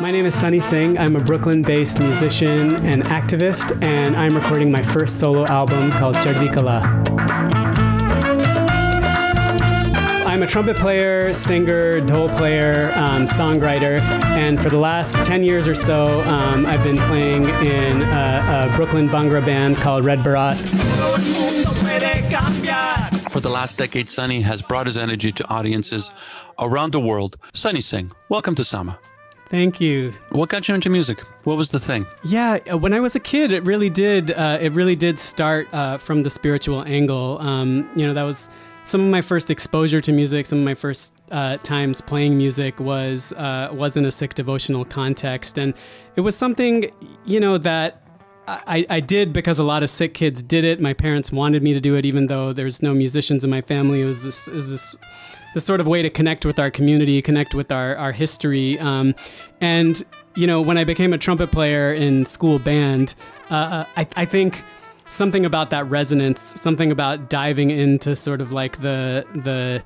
My name is Sonny Singh. I'm a Brooklyn-based musician and activist, and I'm recording my first solo album called Chardi Kala. I'm a trumpet player, singer, dhol player, songwriter, and for the last 10 years or so, I've been playing in a Brooklyn Bhangra band called Red Bharat. For the last decade, Sonny has brought his energy to audiences around the world. Sonny Singh, welcome to Sama. Thank you. What got you into music? What was the thing? Yeah, when I was a kid, it really did start from the spiritual angle. That was some of my first exposure to music. Some of my first times playing music was in a Sikh devotional context, and it was something that I did because a lot of Sikh kids did it. My parents wanted me to do it, even though there's no musicians in my family. It was this sort of way to connect with our community, connect with our history. And when I became a trumpet player in school band, I think something about that resonance, something about diving into sort of like the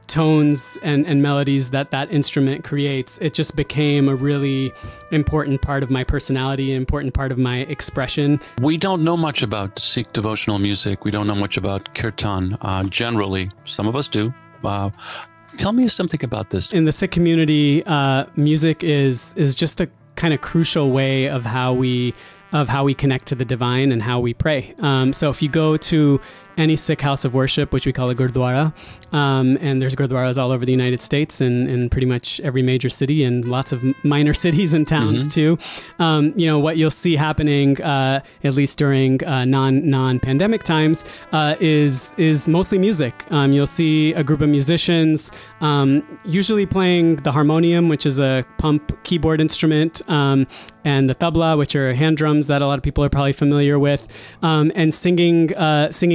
tones and melodies that instrument creates, it just became a really important part of my personality, an important part of my expression. We don't know much about Sikh devotional music. We don't know much about kirtan generally. Some of us do. Tell me something about this. In the Sikh community, music is just a kind of crucial way of how we connect to the divine and how we pray. So if you go to any Sikh house of worship, which we call a gurdwara, and there's gurdwaras all over the United States and in pretty much every major city and lots of minor cities and towns too. What you'll see happening, at least during non-pandemic times, is mostly music. You'll see a group of musicians, usually playing the harmonium, which is a pump keyboard instrument, and the tabla, which are hand drums that a lot of people are probably familiar with, and singing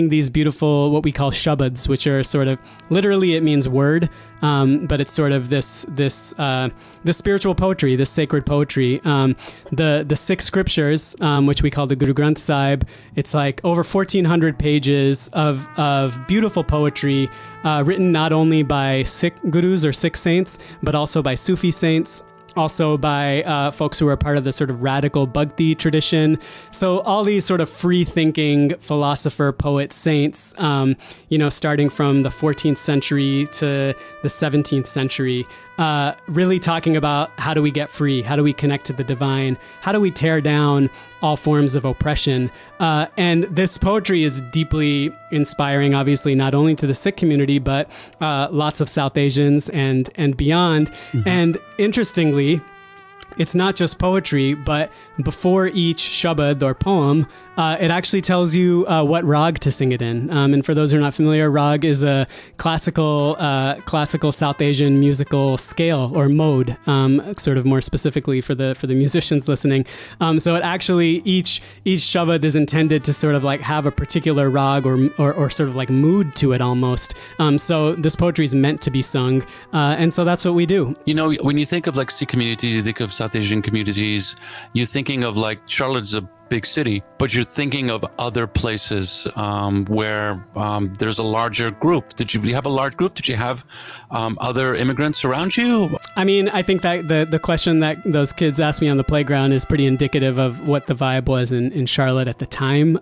these beautiful, what we call shabads, which are sort of, literally it means word, but it's sort of this spiritual poetry, this sacred poetry. The six scriptures, which we call the Guru Granth Sahib, it's like over 1,400 pages of beautiful poetry, written not only by Sikh gurus or Sikh saints, but also by Sufi saints, also by folks who are part of the sort of radical Bhakti tradition. So all these sort of free-thinking philosopher, poet, saints, starting from the 14th century to the 17th century, really talking about how do we get free, how do we connect to the divine, how do we tear down all forms of oppression. And this poetry is deeply inspiring, obviously, not only to the Sikh community, but lots of South Asians and beyond. And interestingly, it's not just poetry, but before each shabad or poem, it actually tells you what rag to sing it in. And for those who are not familiar, rag is a classical South Asian musical scale or mode, sort of more specifically for the musicians listening. So it actually, each shabad is intended to sort of like have a particular rag or sort of like mood to it almost. So this poetry is meant to be sung, and so that's what we do. When you think of like Sikh communities, you think of South Asian communities, you're thinking of like Charlotte's a big city, but you're thinking of other places where there's a larger group. Did you have a large group? Did you have other immigrants around you? I mean, I think that the question that those kids asked me on the playground is pretty indicative of what the vibe was in Charlotte at the time.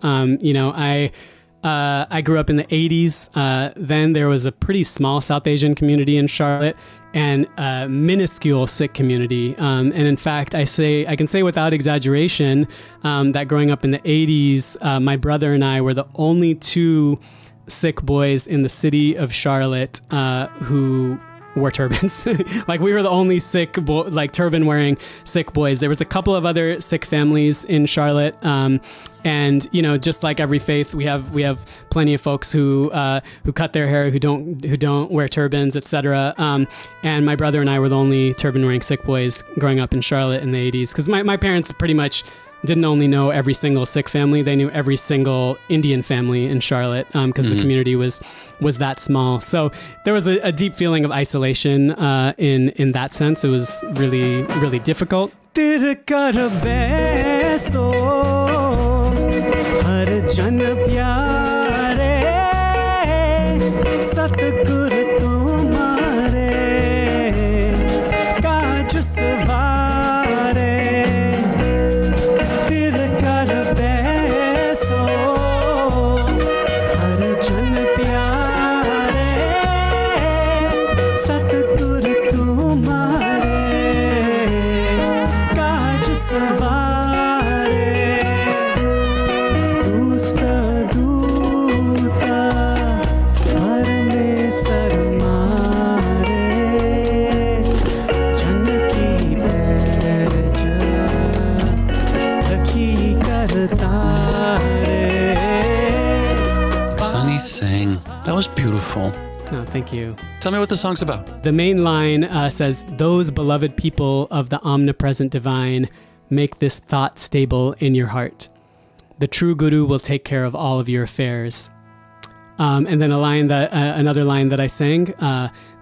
I grew up in the 80s. Then there was a pretty small South Asian community in Charlotte and a minuscule Sikh community. And in fact, I can say without exaggeration that growing up in the 80s, my brother and I were the only two Sikh boys in the city of Charlotte who wore turbans. Like we were the only Sikh, turban wearing Sikh boys. There was a couple of other Sikh families in Charlotte. And just like every faith, we have plenty of folks who cut their hair, who don't wear turbans, etc. And my brother and I were the only turban wearing Sikh boys growing up in Charlotte in the 80s, because my parents pretty much didn't only know every single Sikh family, they knew every single Indian family in Charlotte, because the community was that small. So there was a deep feeling of isolation in that sense. It was really, really difficult. beautiful. Oh, thank you. Tell me what the song's about. The main line says, "Those beloved people of the omnipresent divine, make this thought stable in your heart. The true guru will take care of all of your affairs." And then another line that I sang,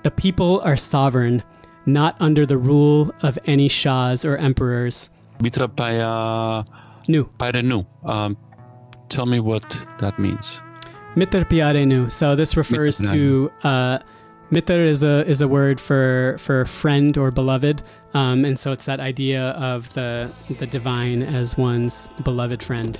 "The people are sovereign, not under the rule of any shahs or emperors." Mitra Paya Nu. Nu. Tell me what that means. Mitar pyare nu. So this refers to mitar is a word for friend or beloved, and so it's that idea of the divine as one's beloved friend.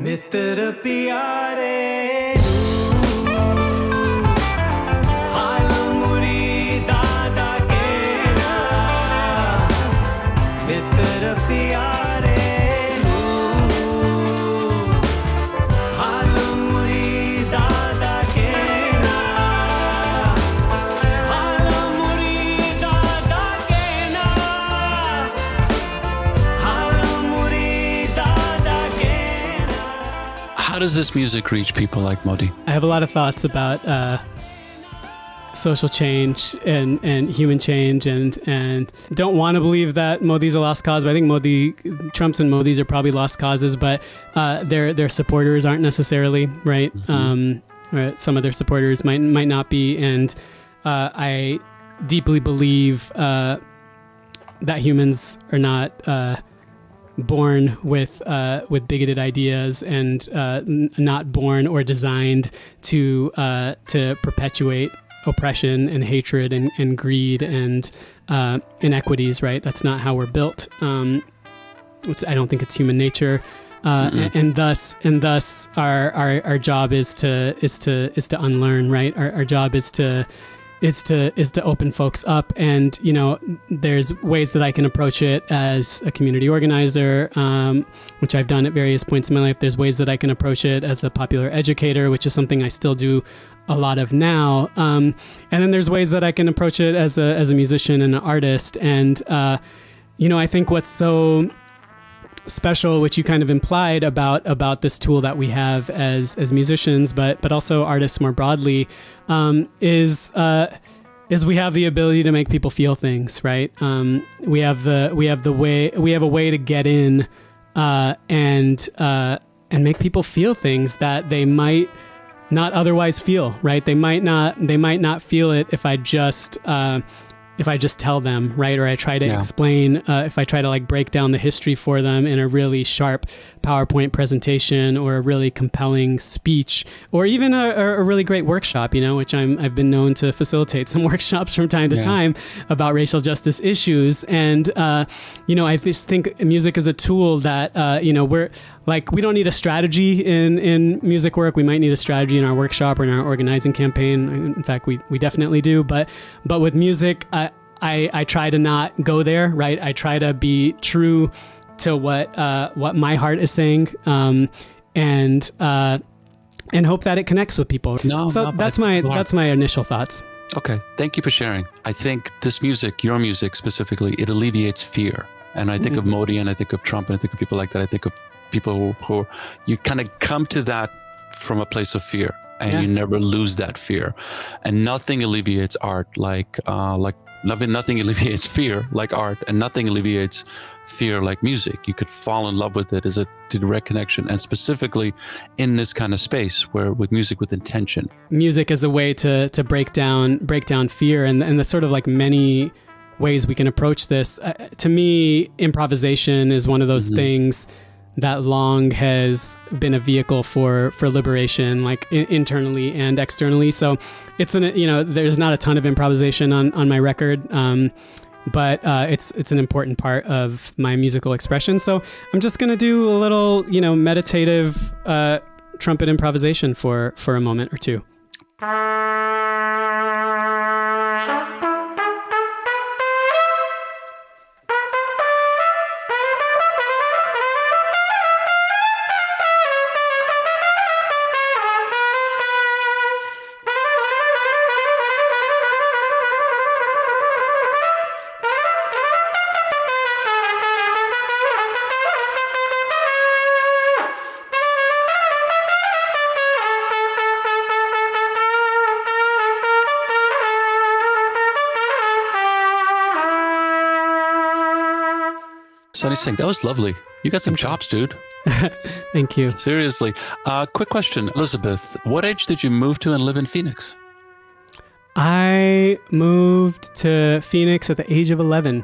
मित्र प्यारे हाल मुरीदादा के ना मित्र प्यारे हाल मुरीदादा के ना हाल मुरीदादा के ना हाल मुरीदादा के ना. How does this music reach people like Modi? I have a lot of thoughts about social change and human change, and don't want to believe that Modi's a lost cause, but I think Trump's and Modi's are probably lost causes, but their supporters aren't necessarily, right? Or some of their supporters might not be, and I deeply believe that humans are not born with bigoted ideas, and not born or designed to perpetuate oppression and hatred and greed and inequities. Right? That's not how we're built. I don't think it's human nature, and thus our job is to unlearn. Right? Our job is to open folks up, and there's ways that I can approach it as a community organizer, which I've done at various points in my life. There's ways that I can approach it as a popular educator, which is something I still do a lot of now, and then there's ways that I can approach it as a musician and an artist. And I think what's so special, which you kind of implied about this tool that we have as musicians, but also artists more broadly, is we have the ability to make people feel things, right? We have a way to get in and make people feel things that they might not otherwise feel, right? They might not feel it if I just tell them, right? Or I try to explain, if I try to break down the history for them in a really sharp PowerPoint presentation, or a really compelling speech, or even a really great workshop, which I've been known to facilitate some workshops from time to time about racial justice issues. And, I just think music is a tool that, we don't need a strategy in music work. We might need a strategy in our workshop or in our organizing campaign. In fact, we definitely do. But with music, I try to not go there, right? I try to be true to what my heart is saying, and hope that it connects with people. That's my initial thoughts. Okay, thank you for sharing. I think this music, your music specifically, it alleviates fear. And I think of Modi, and I think of Trump, and I think of people like that. I think of people who you kind of come to that from a place of fear, and you never lose that fear. And nothing alleviates art nothing alleviates fear like art, and nothing alleviates fear like music. You could fall in love with it as a direct connection, and specifically in this kind of space where with music with intention. Music is a way to break down fear, and the sort of many ways we can approach this. To me, improvisation is one of those things that long has been a vehicle for liberation, internally and externally. So it's there's not a ton of improvisation on my record, but it's an important part of my musical expression. So I'm just gonna do a little meditative trumpet improvisation for a moment or two. Sonny Singh, that was lovely. You got some chops, dude. Thank you. Seriously. Quick question, Elizabeth. What age did you move to and live in Phoenix? I moved to Phoenix at the age of 11,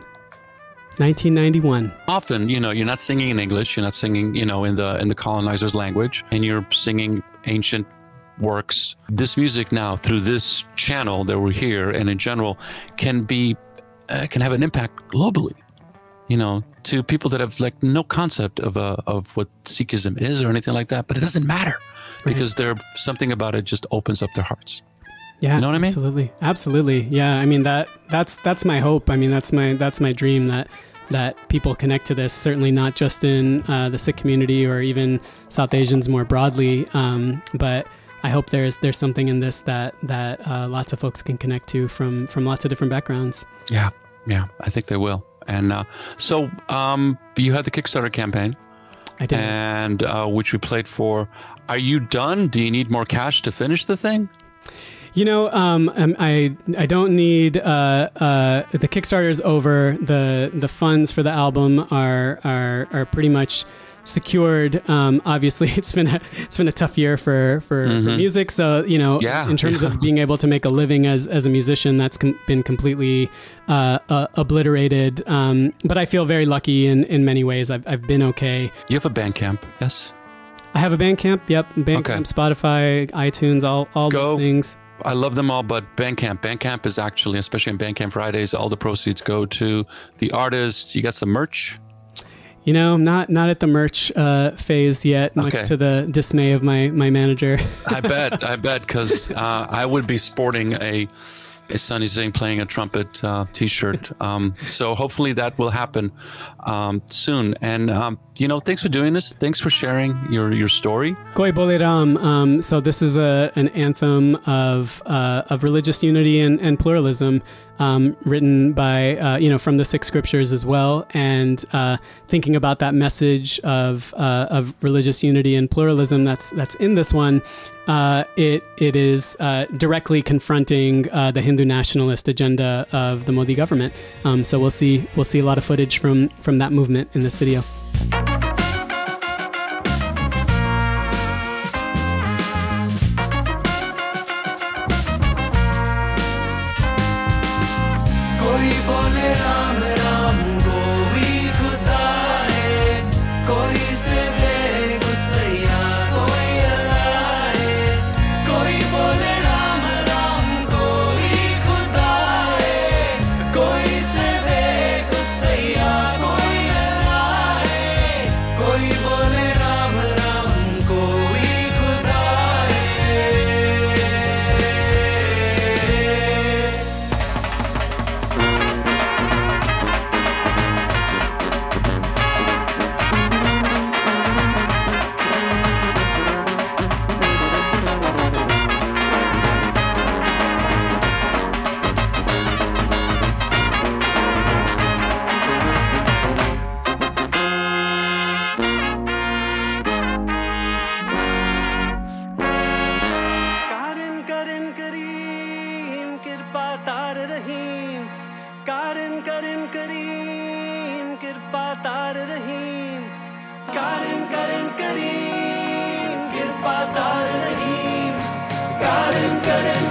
1991. Often, you know, you're not singing in English. You're not singing, you know, in the colonizer's language, and you're singing ancient works. This music now, through this channel that we're here, and in general, can have an impact globally. You know, to people that have like no concept of what Sikhism is or anything like that, but it doesn't matter because there's something about it just opens up their hearts. Yeah, you know what I mean? Absolutely, absolutely. Yeah, I mean that's my hope. I mean that's my dream that people connect to this. Certainly not just in the Sikh community or even South Asians more broadly, but I hope there's something in this that lots of folks can connect to from lots of different backgrounds. Yeah, I think they will. And so you had the Kickstarter campaign. I did. And which we played for. Are you done? Do you need more cash to finish the thing? You know, I don't need the Kickstarter is over. The funds for the album are pretty much secured. Obviously, it's been a tough year for music. So you know, in terms of being able to make a living as a musician, that's been completely obliterated. But I feel very lucky in many ways. I've been okay. You have a Bandcamp, yes? I have a Bandcamp. Yep, Bandcamp, Spotify, iTunes, all those things. I love them all, but Bandcamp. Bandcamp is actually, especially on Bandcamp Fridays, all the proceeds go to the artists. You got some merch? You know, not at the merch phase yet, much to the dismay of my manager. I bet, because I would be sporting a Sonny Singh playing a trumpet T-shirt. So hopefully that will happen soon. And you know, thanks for doing this. Thanks for sharing your story. Koi Bole Ram. So this is an anthem of religious unity and pluralism, written by from the Sikh scriptures as well, and thinking about that message of religious unity and pluralism that's in this one. It is directly confronting the Hindu nationalist agenda of the Modi government. So we'll see a lot of footage from that movement in this video. Karim